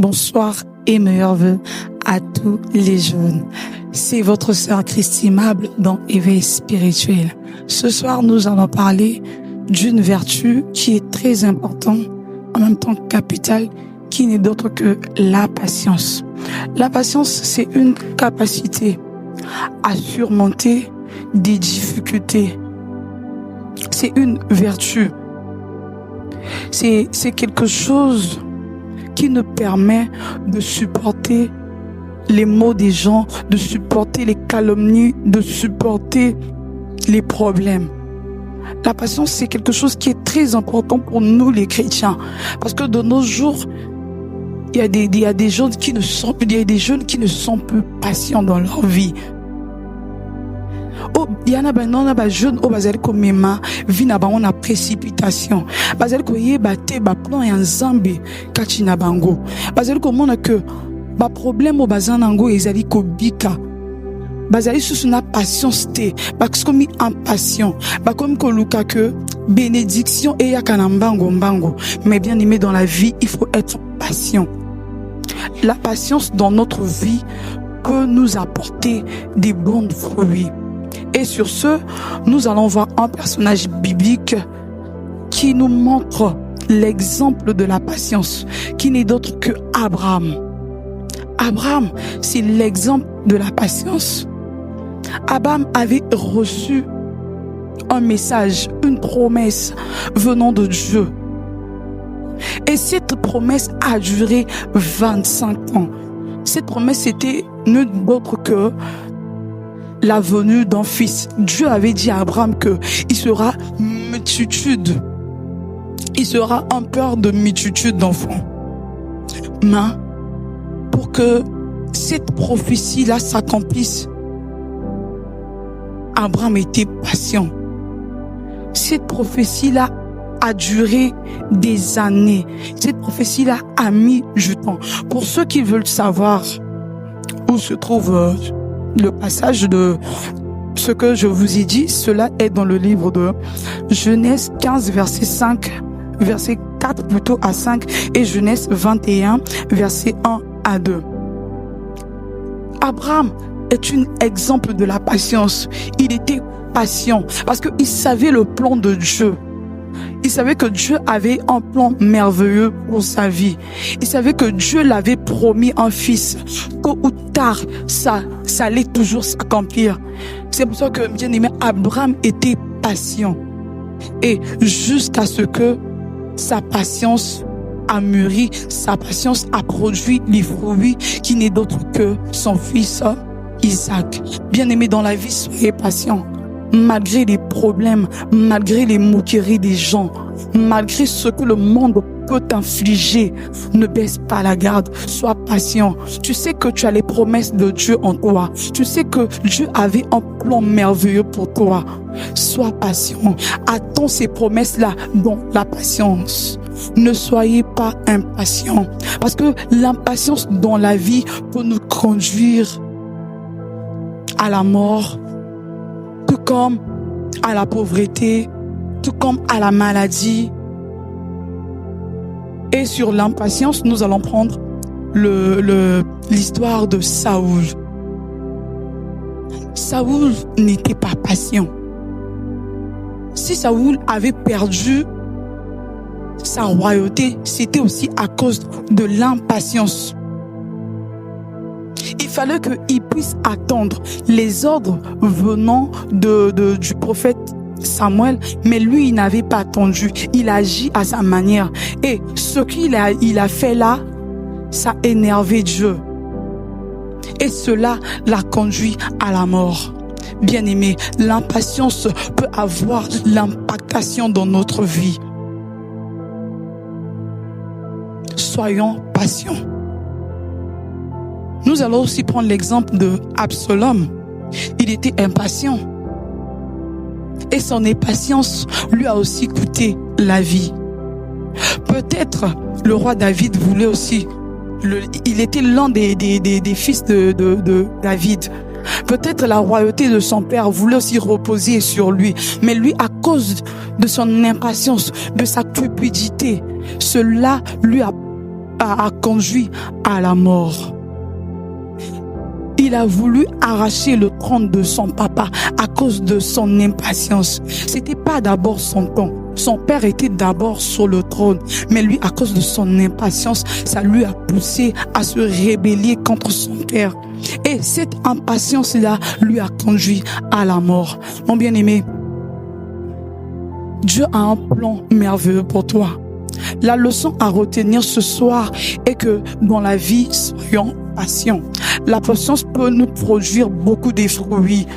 bonsoir et meilleurs vœux à tous les jeunes. C'est votre sœur Christy Mable dans Éveil spirituel. Ce soir, nous allons parler d'une vertu qui est très importante, en même temps capitale, qui n'est d'autre que la patience. La patience, c'est une capacité à surmonter des difficultés. C'est une vertu. C'est quelque chose qui nous permet de supporter les maux des gens, de supporter les calomnies, de supporter les problèmes. La patience, c'est quelque chose qui est très important pour nous les chrétiens. Parce que de nos jours, il y a des jeunes qui ne sont plus patients dans leur vie. Oh, il y en a des jeunes qui bazali ko mema vi na bango na précipitation. Bazali ko yeba te ba plan ya nzambe kati na bango. Bazali ko mona que ba problème o bazana ngo ezali ko bika. Bazali sous na patience te, parce que mi impatient. Ba comme ko luka que bénédiction et ya kana mbango. Mais bien aimé dans la vie, il faut être patient. La patience dans notre vie peut nous apporter des bons fruits. Et sur ce, nous allons voir un personnage biblique qui nous montre l'exemple de la patience, qui n'est d'autre que Abraham. Abraham, c'est l'exemple de la patience. Abraham avait reçu un message, une promesse venant de Dieu. Et cette promesse a duré 25 ans. Cette promesse était nulle d'autre que la venue d'un fils. Dieu avait dit à Abraham que il sera multitude. Il sera un père de multitude d'enfants. Mais pour que cette prophétie-là s'accomplisse, Abraham était patient. Cette prophétie-là a duré des années. Cette prophétie-là a mis du temps. Pour ceux qui veulent savoir où se trouve le passage de ce que je vous ai dit, cela est dans le livre de Genèse 15, verset 4 plutôt à 5, et Genèse 21, verset 1 à 2. Abraham est un exemple de la patience. Il était patient parce qu'il savait le plan de Dieu. Il savait que Dieu avait un plan merveilleux pour sa vie. Il savait que Dieu l'avait promis un fils. Tôt ou tard, ça allait toujours s'accomplir. C'est pour ça que, bien aimé, Abraham était patient. Et jusqu'à ce que sa patience a mûri, sa patience a produit les fruits qui n'est d'autre que son fils Isaac. Bien aimé dans la vie, soyez patient. Malgré les problèmes, malgré les moqueries des gens, malgré ce que le monde peut t'infliger, ne baisse pas la garde, sois patient. Tu sais que tu as les promesses de Dieu en toi. Tu sais que Dieu avait un plan merveilleux pour toi. Sois patient. Attends ces promesses-là dans la patience. Ne soyez pas impatients. Parce que l'impatience dans la vie peut nous conduire à la mort, tout comme à la pauvreté, tout comme à la maladie. Et sur l'impatience, nous allons prendre l'histoire de Saoul. Saoul n'était pas patient. Si Saoul avait perdu sa royauté, c'était aussi à cause de l'impatience. Il fallait qu'il puisse attendre les ordres venant du prophète Samuel, mais lui, il n'avait pas attendu. Il agit à sa manière. Et ce qu'il a fait là, ça a énervé Dieu. Et cela l'a conduit à la mort. Bien aimé, l'impatience peut avoir l'impactation dans notre vie. Soyons patients. Nous allons aussi prendre l'exemple de Absalom. Il était impatient. Et son impatience lui a aussi coûté la vie. Peut-être le roi David voulait aussi, il était l'un des fils de David. Peut-être la royauté de son père voulait aussi reposer sur lui. Mais lui, à cause de son impatience, de sa cupidité, cela lui a a conduit à la mort. Il a voulu arracher le trône de son papa à cause de son impatience. C'était pas d'abord son temps. Son père était d'abord sur le trône, mais lui, à cause de son impatience, ça lui a poussé à se rébeller contre son père. Et cette impatience-là lui a conduit à la mort. Mon bien-aimé, Dieu a un plan merveilleux pour toi. La leçon à retenir ce soir est que dans la vie, soyons patients. La patience peut nous produire beaucoup de fruits.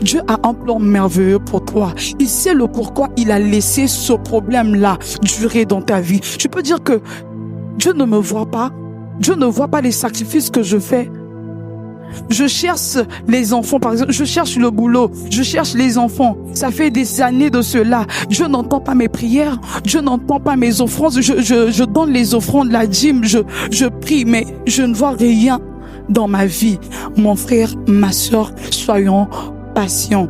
Dieu a un plan merveilleux pour toi. Il sait le pourquoi il a laissé ce problème-là durer dans ta vie. Tu peux dire que Dieu ne me voit pas. Dieu ne voit pas les sacrifices que je fais. Je cherche les enfants, par exemple. Je cherche le boulot. Je cherche les enfants. Ça fait des années de cela. Dieu n'entend pas mes prières. Dieu n'entend pas mes offrandes. Je donne les offrandes, la dîme. Je prie, mais je ne vois rien dans ma vie. Mon frère, ma soeur, soyons patients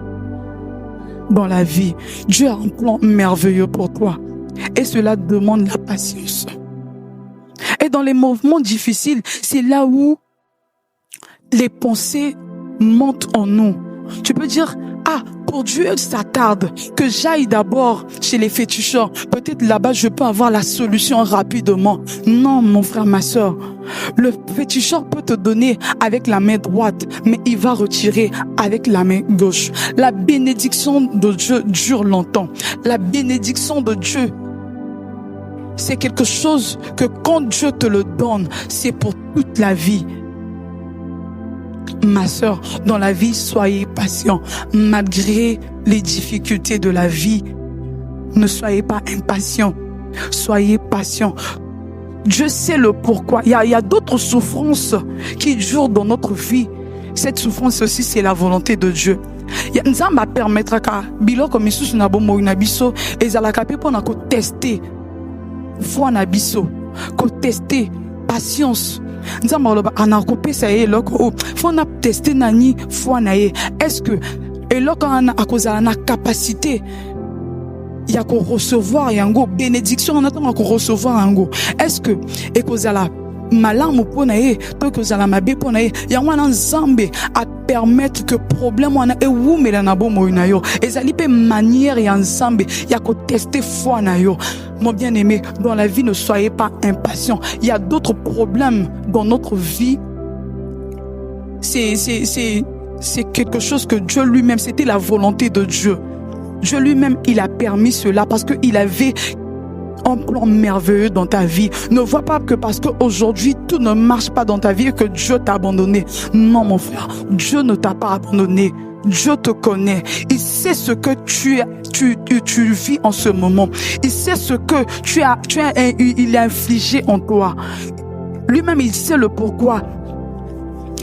dans la vie. Dieu a un plan merveilleux pour toi. Et cela demande la patience. Et dans les moments difficiles, c'est là où les pensées montent en nous. Tu peux dire, ah, pour Dieu, ça tarde, que j'aille d'abord chez les féticheurs. Peut-être là-bas, je peux avoir la solution rapidement. Non, mon frère, ma soeur. Le féticheur peut te donner avec la main droite, mais il va retirer avec la main gauche. La bénédiction de Dieu dure longtemps. La bénédiction de Dieu, c'est quelque chose que quand Dieu te le donne, c'est pour toute la vie. Ma sœur, dans la vie, soyez patient. Malgré les difficultés de la vie, ne soyez pas impatient. Soyez patient. Dieu sait le pourquoi. Il y a d'autres souffrances qui durent dans notre vie. Cette souffrance aussi, c'est la volonté de Dieu. Nzamba permettra ka biloko misusu na bomo na biso ezalaka pe pona ko tester foi na biso, ko tester patience. Nzamba loba anakopesa ye loko faut na tester nani foi na ye. Est-ce que eloko ana akozala na capacité ya ko recevoir yango bénédiction on attend ko recevoir yango? Est-ce que ekozala malamu pona ye to kozala mabe pona ye yango na Nzambe a permettre que problème wana e wumela na bomo na yo ezali pe manière ya Nzambe ya ko tester foi na yo. Mon bien-aimé, dans la vie, ne soyez pas impatient. Il y a d'autres problèmes dans notre vie. C'est quelque chose que Dieu lui-même, c'était la volonté de Dieu. Dieu lui-même, il a permis cela parce qu'il avait un plan merveilleux dans ta vie. Ne vois pas que parce qu'aujourd'hui tout ne marche pas dans ta vie et que Dieu t'a abandonné. Non, mon frère, Dieu ne t'a pas abandonné. Dieu te connaît. Il sait ce que tu vis en ce moment. Il sait ce que il a infligé en toi. Lui-même, il sait le pourquoi.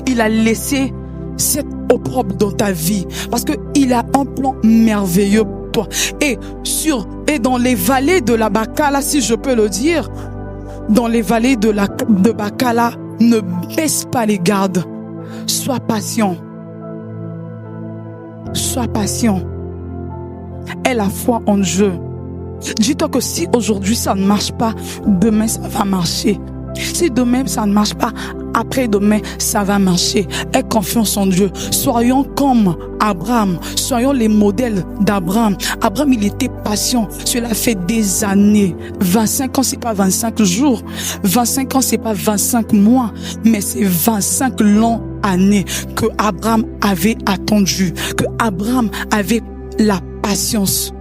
Il a laissé cette opprobre dans ta vie. Parce que il a un plan merveilleux pour toi. Et dans les vallées de la Bakala, si je peux le dire, dans les vallées de Bakala, ne baisse pas les gardes. Sois patient. Sois patient. Aie la foi en Dieu. Dis-toi que si aujourd'hui ça ne marche pas, demain ça va marcher. Si demain ça ne marche pas, après-demain ça va marcher. Aie confiance en Dieu. Soyons comme Abraham. Soyons les modèles d'Abraham. Abraham, il était patient. Cela fait des années. 25 ans, c'est pas 25 jours. 25 ans, c'est pas 25 mois. Mais c'est 25 longues années que Abraham avait attendu. Que Abraham avait la patience.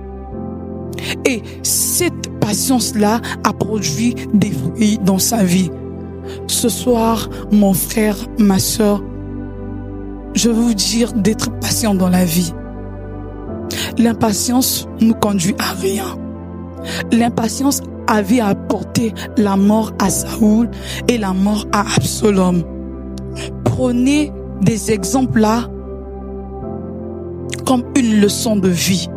Et cette patience-là a produit des fruits dans sa vie. Ce soir, mon frère, ma soeur, je veux vous dire d'être patient dans la vie. L'impatience nous conduit à rien. L'impatience avait apporté la mort à Saoul et la mort à Absalom. Prenez des exemples là comme une leçon de vie.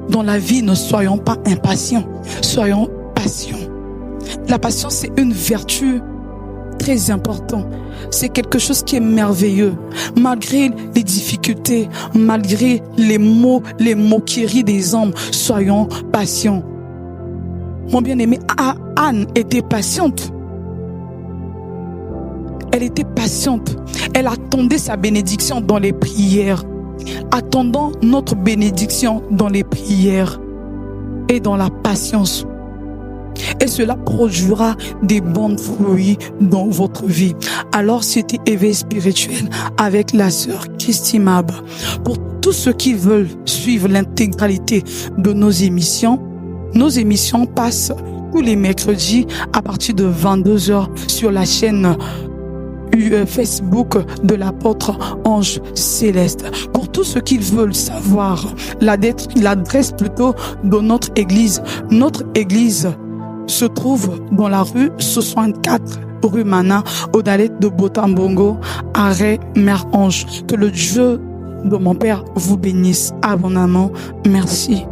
Dans la vie, ne soyons pas impatients, soyons patients. La patience, c'est une vertu très importante. C'est quelque chose qui est merveilleux. Malgré les difficultés, malgré les mots, les moqueries des hommes, soyons patients. Mon bien-aimé, Anne était patiente. Elle était patiente. Elle attendait sa bénédiction dans les prières. Attendons notre bénédiction dans les prières et dans la patience. Et cela produira des bons fruits dans votre vie. Alors, c'était éveil spirituel avec la sœur Christy Mab. Pour tous ceux qui veulent suivre l'intégralité de nos émissions passent tous les mercredis à partir de 22h sur la chaîne Facebook de l'apôtre Ange Céleste. Pour tous ceux qui veulent savoir l'adresse plutôt de notre église se trouve dans la rue 64 rue Mana, au Dalet de Botambongo, arrêt Mère Ange. Que le Dieu de mon Père vous bénisse abondamment. Merci.